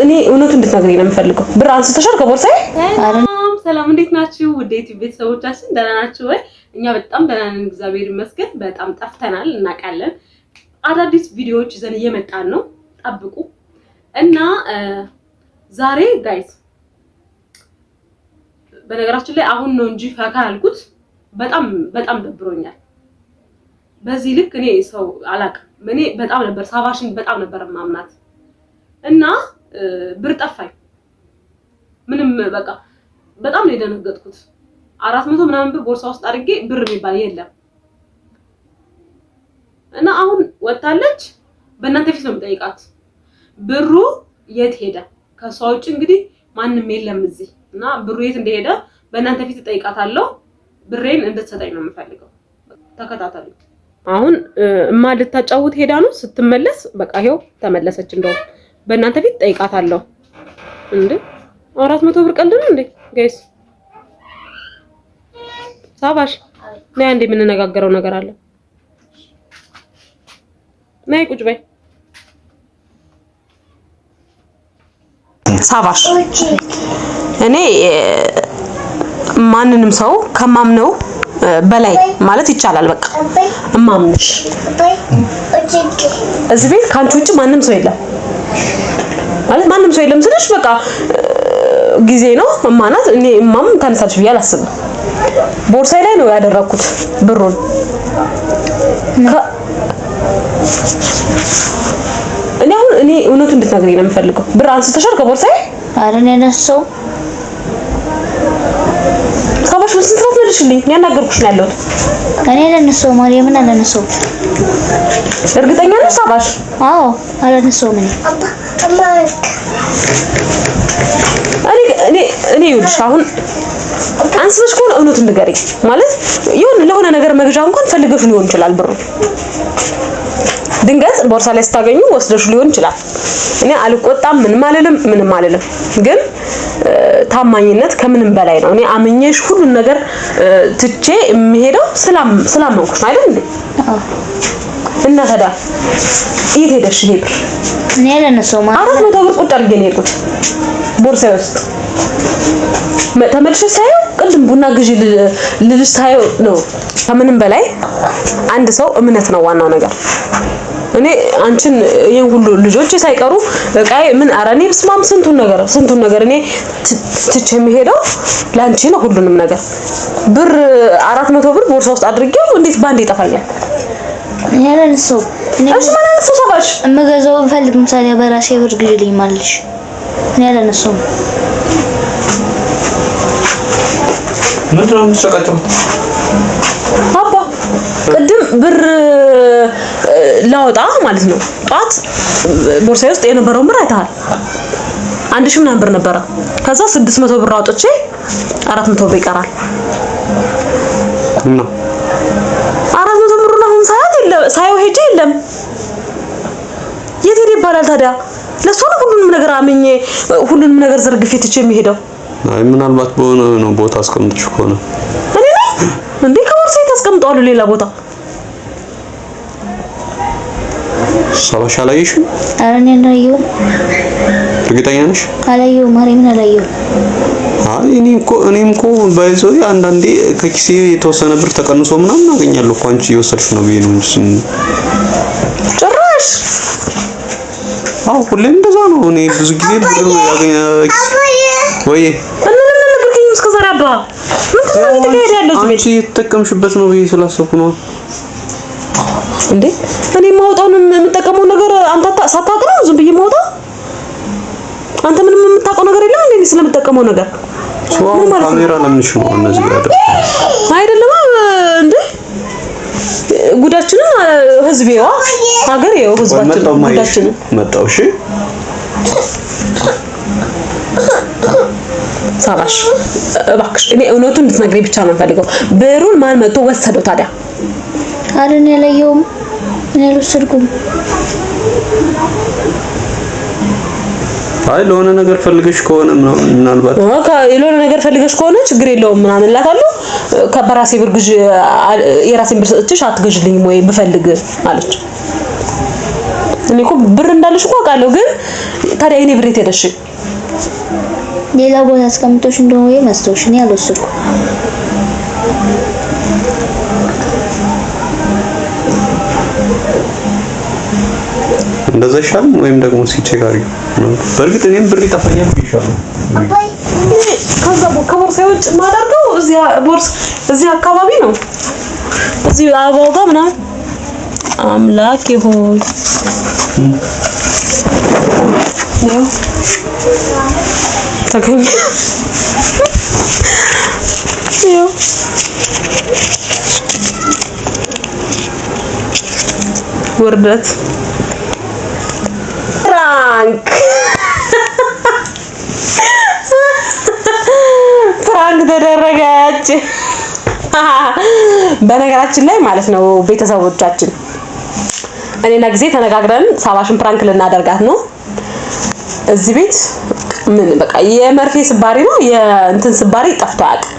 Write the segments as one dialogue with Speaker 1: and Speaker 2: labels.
Speaker 1: እኔ እውነቱን እንድትነግሪኝ ነው የምፈልገው። ብር አንስተሻል ከቦርሳዬ?
Speaker 2: ሰላም እንዴት ናችሁ? ውዴት ቤተሰቦቻችን ደህና ናችሁ ወይ? እኛ በጣም ደህና ነን እግዚአብሔር ይመስገን። በጣም ጠፍተናል እናውቃለን። አዳዲስ ቪዲዮዎች ይዘን እየመጣን ነው፣ ጠብቁ። እና ዛሬ ጋይስ በነገራችን ላይ አሁን ነው እንጂ ፈካ ያልኩት በጣም ደብሮኛል። በዚህ ልክ እኔ ሰው አላውቅም። እኔ በጣም ነበር ሳባሽን በጣም ነበር ማምናት እና ብር ጠፋኝ። ምንም በቃ በጣም ነው የደነገጥኩት። 400 ምናምን ብር ቦርሳ ውስጥ አድርጌ ብር የሚባል የለም እና አሁን ወጣለች። በእናንተ ፊት ነው የምጠይቃት ብሩ የት ሄደ? ከሷ ውጭ እንግዲህ ማንም የለም እዚህ እና ብሩ የት እንደሄደ በእናንተ ፊት እጠይቃታለሁ። ብሬን እንድትሰጠኝ ነው የምፈልገው። ተከታተሉ። አሁን ልታጫውት ሄዳ ነው። ስትመለስ በቃ ይሄው ተመለሰች። እንደው በእናንተ ፊት እጠይቃታለሁ። እንዴ 400 ብር ቀልድ ነው እንዴ ጋይስ? ሳባሽ ነይ አንዴ የምንነጋገረው ነገር አለ። ነይ ቁጭ በይ። ሳባሽ እኔ ማንንም ሰው ከማምነው በላይ ማለት ይቻላል። በቃ እማምንሽ እዚህ ቤት ካንቺ ውጪ ማንም ሰው የለም ማለት ማንም ሰው የለም ስልሽ በቃ ጊዜ ነው እማናት። እኔ እማም ታነሳች ብዬ አላስብም። ቦርሳዬ ላይ ነው ያደረኩት ብሩን። እኔ እውነቱን እንድትነግሪኝ ነው የምፈልገው። ብር አንስተሻል ከቦርሳዬ?
Speaker 3: ኧረ እኔ ነሰው
Speaker 1: ሳባሽ ምን ስንት ነሽልኝ? ያናገርኩሽ ነው ያለሁት።
Speaker 3: እኔ ለነሰው ማርያምን አለነሰው።
Speaker 1: እርግጠኛ ነሽ ሳባሽ?
Speaker 3: አዎ አለነሰው።
Speaker 1: እኔ ይኸውልሽ አሁን አንስተሽ ከሆነ እውነቱን ንገሪኝ። ማለት ለሆነ ነገር መግዣ እንኳን ፈልገሽ ሊሆን ይችላል ብሩ። ድንገት ቦርሳ ላይ ስታገኙ ወስደሽ ሊሆን ይችላል። እኔ አልቆጣም፣ ምንም አልልም። ግን ታማኝነት ከምንም በላይ ነው። እኔ አምኜሽ ሁሉን ነገር ትቼ የምሄደው ስላመንኩሽ ነው አይደል እንዴ? እና ታዲያ የት ሄደሽ ይሄ ብር?
Speaker 3: እኔ ለነሰው
Speaker 1: 400 ብር ቁጭ አድርጌ ነው የሄድኩት ቦርሳዬ ውስጥ። ተመልሼ ሳየው ቅድም ቡና ግዢ ልልሽ ሳየው ነው። ከምንም በላይ አንድ ሰው እምነት ነው ዋናው ነገር። እኔ አንቺን ይሄን ሁሉ ልጆች ሳይቀሩ እቃዬ ምን አራኔ በስማም ስንቱን ነገር እኔ ትቼ የምሄደው ላንቺ ነው ሁሉንም ነገር። ብር 400 ብር ቦርሳ ውስጥ አድርጌው እንዴት ባንዴ ይጠፋኛል?
Speaker 3: ያለነሰው
Speaker 1: እሺ ማለት ነው ሳባሽ
Speaker 3: እመገዛው ፈልግ ምሳሌ በራሴ ብር ግዢልኝ ማለሽ እኔ ያለነሰው
Speaker 4: ምንድን ነው የምትሰቃቸው?
Speaker 1: አባ ቅድም ብር ላወጣ ማለት ነው ጧት ቦርሳዬ ውስጥ የነበረው ብር አይተሃል? 1000 ምናምን ብር ነበረ። ከዛ 600 ብር አውጥቼ 400 ብር ይቀራል።
Speaker 4: እና
Speaker 1: 400 ብር ነው ሳየው ሄጄ የለም። የት ሄደ ይባላል ታዲያ? ለሷ ነው ሁሉንም ነገር አምኜ ሁሉንም ነገር ዘርግፌ ትቼ የሚሄደው።
Speaker 4: አይ ምናልባት በሆነ ነው ቦታ አስቀምጥሽ ከሆነ
Speaker 1: እኔ እንዴ ከቦርሳዬ ታስቀምጠዋለሁ ሌላ ቦታ።
Speaker 4: ሳባሽ አላየሽም?
Speaker 3: ኧረ እኔ አላየሁም።
Speaker 4: እርግጠኛ ነሽ?
Speaker 3: አላየሁም፣ ማርያምን አላየሁም።
Speaker 4: አይ እኔም እኮ ባይዘው አንዳንዴ ከኪሴ የተወሰነ ብር ተቀንሶ ምናምን አገኛለሁ እኮ አንቺ እየወሰድሽ ነው ብዬ ነው እንጂ
Speaker 1: ጭራሽ።
Speaker 4: አዎ ሁሌም እንደዛ ነው። እኔ ብዙ ጊዜ ብር ያገኛ ወይ
Speaker 1: እስከዛሬ አባ ምን ያለው
Speaker 4: አንቺ የተጠቀምሽበት ነው ብዬ ስላሰብኩ ነው
Speaker 1: እንዴ። እኔ ማውጣውን የምጠቀመው ነገር አንተ ሳታውቅ ነው ዝም ብዬ ማውጣው? አንተ ምንም የምታውቀው ነገር የለም እንዴ ስለምጠቀመው ነገር?
Speaker 4: ካሜራ ለምንሽ ነው እነዚህ ጋር
Speaker 1: አይደለም እንዴ? ጉዳችንን ህዝቤዋ ሀገር ይኸው ህዝባችን ጉዳችንን
Speaker 4: መጣው። እሺ
Speaker 1: ሳባሽ እባክሽ እኔ እውነቱን እንድትነግሪኝ ብቻ ነው የምፈልገው። ብሩን ማን መጥቶ ወሰደው ታዲያ?
Speaker 3: ኧረ እኔ አላየሁም፣ እኔ አልወሰድኩም።
Speaker 4: አይ ለሆነ ነገር ፈልገሽ ከሆነ ምናልባት
Speaker 1: ለሆነ ነገር ፈልገሽ ከሆነ ችግር የለውም ምናምን እላታለሁ። ከበራሴ ብር ግዢ የራሴን ብር ሰጥቼሽ አትገዥልኝም ወይ ብፈልግ አለች። እኔ እኮ ብር እንዳለሽ እኮ አውቃለሁ፣ ግን ታዲያ እኔ ብሬት ሄደሽ
Speaker 3: ሌላ ቦታ አስቀምጦሽ እንደሆነ ወይ መስቶሽ እኔ አልወሰድኩም።
Speaker 4: እንደዛ ይሻላል ወይም ደግሞ ሲቸጋሪ ነው። በእርግጥ እኔም ብር ይጠፋኛል ይሻላል።
Speaker 1: ከዛ ከቦርሳዬ ውጭ ማደርገው እዚህ አካባቢ ነው። እዚህ አበባው ጋር ምናምን አምላክ ይሁን ነው ተገኘ። ይኸው ውርደት ፍራንክ ተደረገች። በነገራችን ላይ ማለት ነው ቤተሰቦቻችን እኔና ጊዜ ተነጋግረን ሳባሽን ፕራንክ ልናደርጋት ነው። እዚህ ቤት ምን በቃ የመርፌ ስባሪ ነው የእንትን ስባሪ ጠፍቶ አያውቅም።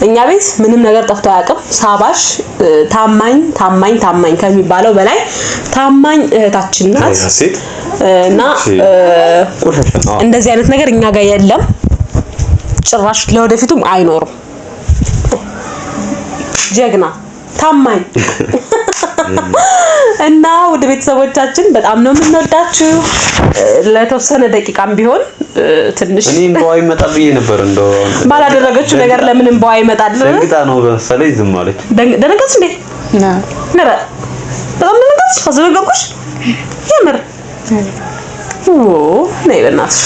Speaker 1: እኛ ቤት ምንም ነገር ጠፍቶ አያውቅም። ሳባሽ ታማኝ ከሚባለው በላይ ታማኝ እህታችን ናት እና እንደዚህ አይነት ነገር እኛ ጋር የለም፣ ጭራሽ ለወደፊቱም አይኖርም። ጀግና ታማኝ እና ውድ ቤተሰቦቻችን በጣም ነው የምንወዳችሁ። ለተወሰነ ደቂቃም ቢሆን ትንሽ
Speaker 4: እኔ እንባዋ ይመጣል ብዬ ነበር። እንደው
Speaker 1: ባላደረገችው ነገር ለምን እንባዋ ይመጣል?
Speaker 4: ደንግጣ ነው መሰለኝ ዝም አለች።
Speaker 1: ደነገጥሽ እንዴ? ነረ በጣም ደነገጥሽ? አስደነገጥኩሽ? የምር ነይ በእናትሽ።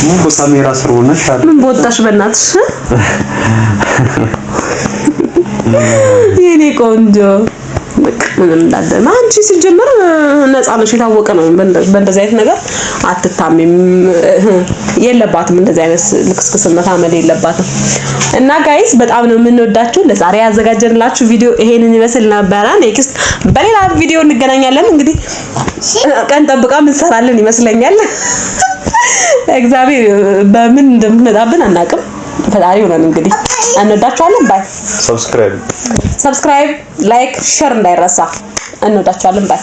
Speaker 4: ምን በካሜራ ስር ሆነሽ አለ
Speaker 1: ምን ቦታሽ በእናትሽ የኔ ቆንጆ ምንም እንዳደማ አንቺ ሲጀመር ነፃ ነሽ፣ የታወቀ ነው። በእንደዚህ አይነት ነገር አትታሚም፣ የለባትም እንደዚህ አይነት ልክስክስነት አመል የለባትም። እና ጋይስ በጣም ነው የምንወዳችሁ። ለዛሬ ያዘጋጀንላችሁ ቪዲዮ ይሄንን ይመስል ነበረ። ኔክስት በሌላ ቪዲዮ እንገናኛለን። እንግዲህ ቀን ጠብቃ ምን ሰራለን ይመስለኛል። እግዚአብሔር በምን እንደምትመጣብን አናውቅም። ፈጣሪ ሆነን እንግዲህ እንወዳችኋለን። ባይ።
Speaker 4: ሰብስክራይብ፣
Speaker 1: ላይክ፣ ሼር እንዳይረሳ። እንወዳችኋለን። ባይ